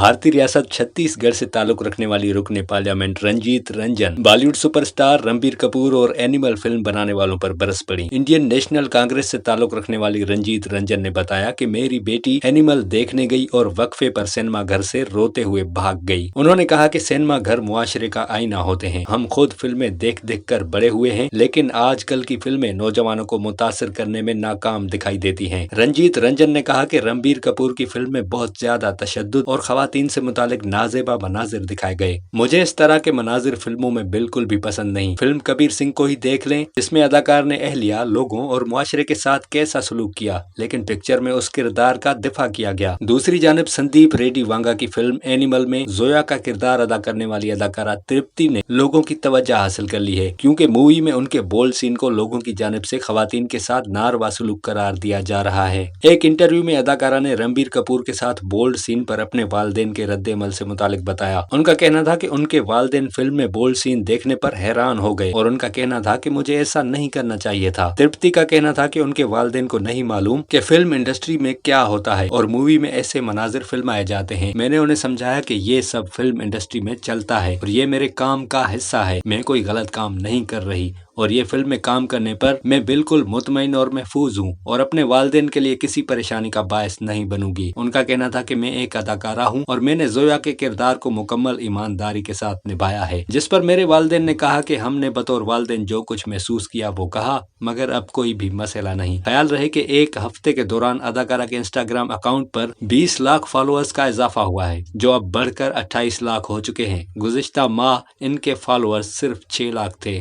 भारतीय रियासत छत्तीसगढ़ से ताल्लुक रखने वाली रुकने पार्लियामेंट रंजीत रंजन बॉलीवुड सुपरस्टार रणबीर कपूर और एनिमल फिल्म बनाने वालों पर बरस पड़ी। इंडियन नेशनल कांग्रेस से ताल्लुक रखने वाली रंजीत रंजन ने बताया कि मेरी बेटी एनिमल देखने गई और वक्फे पर सिनेमा घर से रोते हुए भाग गई। उन्होंने कहा कि सिनेमा घर मुआशरे का आईना होते हैं। हम खुद फिल्में देख देख कर बड़े हुए हैं, लेकिन आजकल की फिल्में नौजवानों को मुतासिर करने में नाकाम दिखाई देती हैं। रंजीत रंजन ने कहा कि रणबीर कपूर की फिल्में बहुत ज्यादा तशद्दुद और खवातीन से मुतालिक नाजेबा मनाजिर दिखाए गए। मुझे इस तरह के मनाजिर फिल्मों में बिल्कुल भी पसंद नहीं। फिल्म कबीर सिंह को ही देख लें, जिसमें अदाकार ने अहलिया, लोगों और मुआशरे के साथ कैसा सलूक किया, लेकिन पिक्चर में उस किरदार का दिफा किया गया। दूसरी जानिब संदीप रेड्डी वांगा की फिल्म एनिमल में जोया का किरदार अदा करने वाली अदाकारा तृप्ति ने लोगों की तवज्जो हासिल कर ली है, क्योंकि मूवी में उनके बोल्ड सीन को लोगों की जानिब से खवातीन के साथ नारवा सलूक करार दिया जा रहा है। एक इंटरव्यू में अदाकारा ने रणबीर कपूर के साथ बोल्ड सीन पर अपने वालिदैन के रद्द-ए-अमल से मुतालिक बताया। उनका कहना था कि उनके वालिदैन फिल्म में बोल्ड सीन देखने पर हैरान हो गए और उनका कहना था कि मुझे ऐसा नहीं करना चाहिए था। तृप्ति का कहना था कि उनके वालिदैन को नहीं मालूम कि फिल्म इंडस्ट्री में क्या होता है और मूवी में ऐसे मनाजिर फिल्माए जाते हैं। मैंने उन्हें समझाया कि ये सब फिल्म इंडस्ट्री में चलता है और ये मेरे काम का हिस्सा है। मैं कोई गलत काम नहीं कर रही और ये फिल्म में काम करने पर मैं बिल्कुल मुतमईन और महफूज हूँ और अपने वालिदैन के लिए किसी परेशानी का बायस नहीं बनूंगी। उनका कहना था कि मैं एक अदाकारा हूँ और मैंने जोया के किरदार को मुकम्मल ईमानदारी के साथ निभाया है। जिस पर मेरे वालिदैन ने कहा कि हमने बतौर वालिदैन जो कुछ महसूस किया वो कहा, मगर अब कोई भी मसला नहीं। ख्याल रहे कि एक हफ्ते के दौरान अदाकारा के इंस्टाग्राम अकाउंट पर 20 लाख फॉलोअर्स का इजाफा हुआ है, जो अब बढ़कर 28 लाख हो चुके हैं। गुज़िश्ता माह इनके फॉलोअर्स सिर्फ 6 लाख थे।